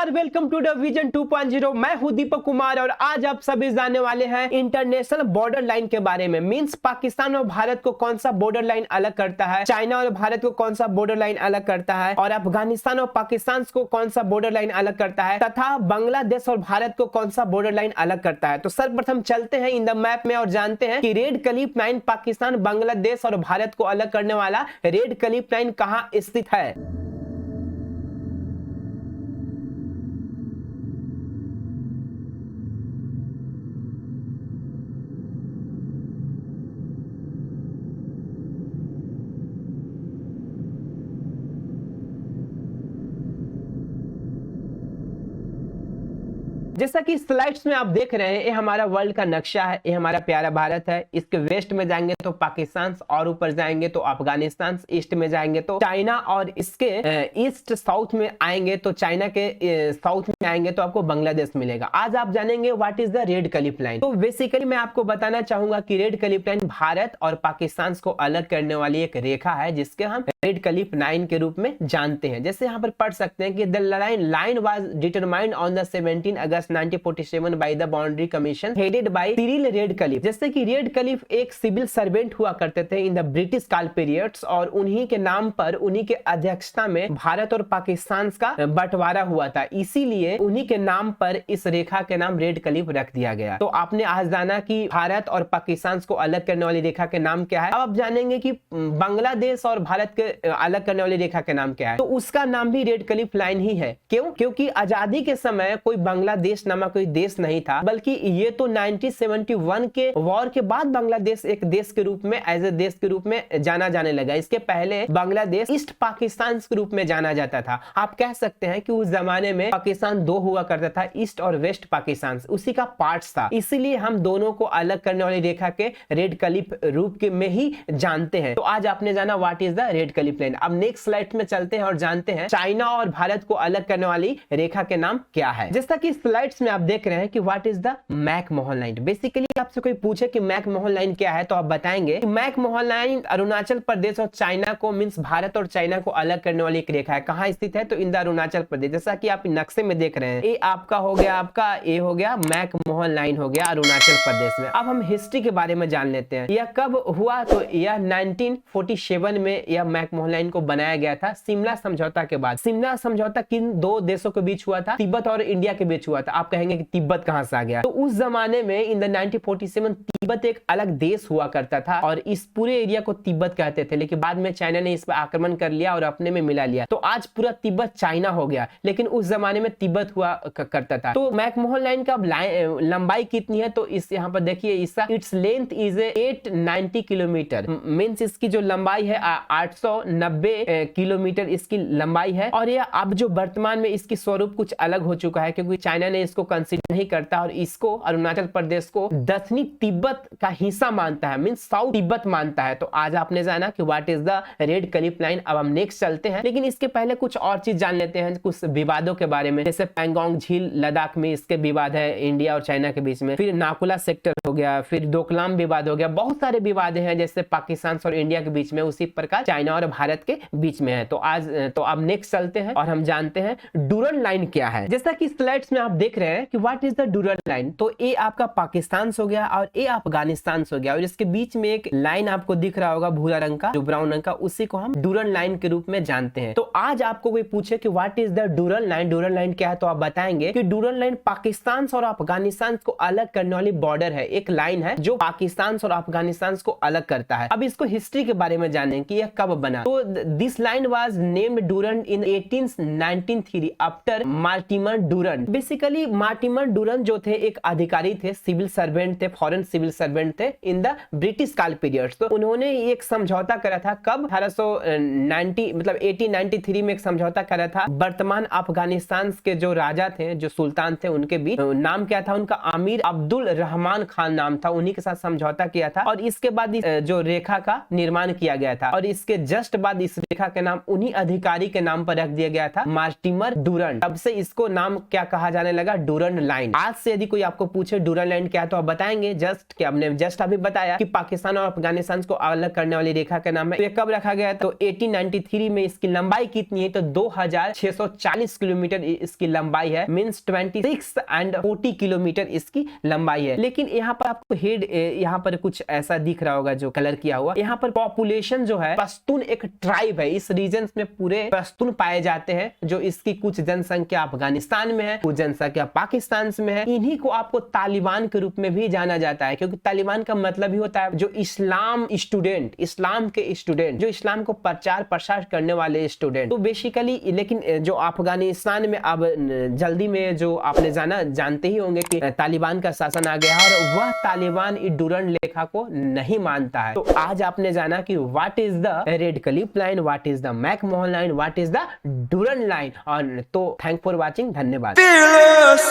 नमस्कार, welcome to the vision 2.0। मैं हूं दीपक कुमार और आज आप सभी जानने वाले हैं इंटरनेशनल बॉर्डर लाइन के बारे में। मींस पाकिस्तान और भारत को कौन सा बॉर्डर लाइन अलग करता है, चाइना और भारत को कौन सा बॉर्डर लाइन अलग करता है, और अफगानिस्तान और पाकिस्तान को कौन सा बॉर्डर लाइन अलग करता है, तथा बांग्लादेश और भारत को कौन सा बॉर्डर लाइन अलग करता है। तो सर्वप्रथम चलते हैं इन द मैप में और जानते हैं कि red Cliff line Pakistan, Bangladesh और भारत को अलग करने वाला रेड क्लिफ लाइन कहां स्थित है। जैसा कि स्लाइड्स में आप देख रहे हैं, ये हमारा वर्ल्ड का नक्शा है, ये हमारा प्यारा भारत है। इसके वेस्ट में जाएंगे तो पाकिस्तान, और ऊपर जाएंगे तो अफगानिस्तान, ईस्ट में जाएंगे तो चाइना, और इसके ईस्ट साउथ में आएंगे तो चाइना के साउथ में आएंगे तो आपको बांग्लादेश मिलेगा। आज आप जानेंगे what is the red Cliff line. तो बेसिकली मैं आपको बताना चाहूंगा कि रेड क्लिफ लाइन भारत और पाकिस्तान को अलग करने वाली एक रेखा है, जिसके हम रेड क्लिफ लाइन के रूप में जानते हैं। जैसे यहाँ पर पढ़ सकते हैं कि the line was determined on the 17 August 1947 by the boundary commission headed by Cyril Radcliffe. जैसे कि रेडक्लिफ एक सिविल सर्वेंट हुआ करते थे इन द ब्रिटिश काल पीरियड्स, और उन्हीं के नाम पर, उन्हीं के अध्यक्षता में भारत और पाकिस्तान का बंटवारा हुआ था। इसीलिए उन्हीं के नाम पर इस रेखा के नाम रेडक्लिफ रख दिया गया। तो आपने आज जाना कि भारत और पाकिस्तान को अलग करने वाली रेखा के नाम क्या है। अब आप जानेंगे कि बांग्लादेश और भारत के अलग करने वाली रेखा के नाम क्या है। तो उसका नाम भी रेड क्लिफ लाइन ही है। क्यों? क्योंकि आजादी के समय कोई बांग्लादेश नामक कोई देश नहीं था, बल्कि ये तो 1971 के वॉर के बाद बांग्लादेश एक देश के रूप में, एज ए देश के रूप में जाना जाने लगा। इसके पहले बांग्लादेश ईस्ट पाकिस्तान के रूप में जाना जाता था। आप कह सकते हैं कि उस जमाने में पाकिस्तान दो हुआ करता था, ईस्ट और वेस्ट पाकिस्तान, उसी का पार्ट था। इसीलिए हम दोनों को अलग करने वाली रेखा के रेड क्लिफ रूप के में ही जानते हैं। तो आज आपने जाना what is the red Cliff line. अब नेक्स्ट स्लाइड में चलते हैं और जानते हैं चाइना और भारत को अलग करने वाली रेखा के नाम क्या है। जैसा कि स्लाइड्स में आप देख रहे हैं कि what is the McMahon line. Basically आपसे कोई पूछे कि मैक-मोहन लाइन क्या है, तो आप बताएंगे कि मैक-मोहन लाइन अरुणाचल प्रदेश और चाइना को, मींस भारत और चाइना को अलग करने वाली एक रेखा है। कहां स्थित है? तो इन द अरुणाचल प्रदेश। जैसा कि आप नक्शे में देख रहे हैं, ये आपका हो गया, आपका ये हो गया मैक-मोहन लाइन हो गया अरुणाचल प्रदेश में। अब हम हिस्ट्री के बारे में जान लेते हैं। यह कब हुआ? तो यह 1947 में यह मैक-मोहन लाइन को बनाया गया था, शिमला समझौता के बाद। शिमला समझौता किन दो देशों के बीच हुआ था? तिब्बत और इंडिया के बीच हुआ था। आप कहेंगे कि तिब्बत कहां से आ गया? तो उस जमाने में इन द 1947 तिब्बत एक अलग देश हुआ करता था और इस पूरे एरिया को तिब्बत कहते थे, लेकिन बाद में चाइना ने इस पर आक्रमण कर लिया और अपने में मिला लिया। तो आज पूरा तिब्बत चाइना हो गया, लेकिन उस जमाने में तिब्बत हुआ करता था। तो मैक-मोहन लाइन का लंबाई कितनी है? तो इस यहाँ पर देखिए, इसका its length is 890 kilometre. Means इसकी जो लंबाई है 890 किलोमीटर इसकी लंबाई है। और यह अब जो वर्तमान में इसकी स्वरूप कुछ अलग हो चुका है, क्योंकि चाइना ने इसको कंसीडर नहीं करता और इसको अरुणाचल प्रदेश को दक्षिणी तिब्बत का हिस्सा मानता है, मींस साउथ तिब्बत मानता है। तो आज आपने जाना कि what is the red Cliff line. अब हम नेक्स्ट चलते हैं, लेकिन इसके पहले कुछ और चीज जान लेते हैं, कुछ विवादों के बारे में। जैसे पैंगोंग झील लद्दाख में इसके विवाद है इंडिया और चाइना के बीच में, फिर नाकुला सेक्टर हो गया, फिर डोकलाम विवाद हो गया। बहुत सारे विवाद हैं जैसे पाकिस्तान और इंडिया के बीच में, उसी प्रकार चाइना और भारत के बीच में है। तो आज तो अब नेक्स्ट चलते हैं और हम जानते हैं डुरन लाइन क्या है। जैसा कि स्लाइड्स में आप देख रहे हैं कि what is the Durand line. तो ये आपका पाकिस्तान हो गया और ये अफगानिस्तान हो गया, और इसके बीच में एक लाइन आपको दिख रहा होगा भूरा रंग का, जो ब्राउन रंग का, उसी को हम डुरन लाइन के रूप में जानते हैं। तो आज आपको कोई पूछे कि what is the Durand line, Durand line क्या है, तो आप बताएंगे कि डुरन लाइन पाकिस्तान और अफगानिस्तान को अलग करने वाली बॉर्डर है, एक लाइन है जो पाकिस्तान और अफगानिस्तान को अलग करता है। अब इसको हिस्ट्री के बारे में जानें कि यह कब बना। तो this line was named Durand in 1893 after Mortimer Durand. Basically Mortimer Durand जो थे एक अधिकारी थे, सिविल सर्वेंट थे, फॉरेन सिविल सर्वेंट थे इन द ब्रिटिश काल पीरियड। तो उन्होंने एक समझौता करा था कब? 1890 मतलब 1893 में एक समझौता करा था वर्तमान अफगानिस्तान के जो राजा थे, जो सुल्तान थे, उनके बीच। नाम क्या था उनका? अमीर अब्दुल रहमान खान नाम था। उन्हीं के साथ समझौता किया था और इसके बाद जो रेखा का निर्माण किया गया था, और इसके जस्ट बाद इस रेखा के नाम उन्हीं अधिकारी के नाम पर रख दिया गया था, मार्टिमर डुरन। तब से इसको नाम क्या कहा जाने लगा? डुरन लाइन। आज से यदि कोई आपको पूछे डुरन लाइन क्या है, तो आप बताएंगे जस्ट क्या कि आपने जस्ट अभी बताया कि पाकिस्तान और अफगानिस्तान को अलग करने वाली रेखा का नाम है। तो ये कब रखा गया? तो 1893 में। इसकी लंबाई कितनी है? तो 2640 किलोमीटर इसकी लंबाई है, मींस 26 एंड 40 किलोमीटर इसकी लंबाई है। लेकिन यहाँ पर आपको हेड यहाँ पर कुछ ऐसा दिख रहा होगा जो कलर किया हुआ। यहाँ पर पॉपुलेशन जो है, पश्तून एक ट्राइब है, इस रीजन में पूरे पश्तून पाए जाते हैं, जो इसकी कुछ जनसंख्या अफगानिस्तान में है, कुछ जनसंख्या पाकिस्तान में है। इन्हीं को आपको तालिबान के रूप में भी जाना जाता है, क्योंकि तालिबान का मतलब ही होता है जो इस्लाम स्टूडेंट, इस्लाम के स्टूडेंट, जो इस्लाम को प्रचार प्रसार करने वाले स्टूडेंट। तो बेसिकली लेकिन जो अफगानिस्तान में अब जल्दी में जो आपने जानते ही होंगे कि तालिबान का शासन आ गया और वह तालिबान डुरंड रेखा को नहीं मानता है। तो आज आपने जाना कि what is the red Cliff line, what is the McMahon line, what is the Durand line. और तो थैंक फॉर वाचिंग, धन्यवाद। Fearless.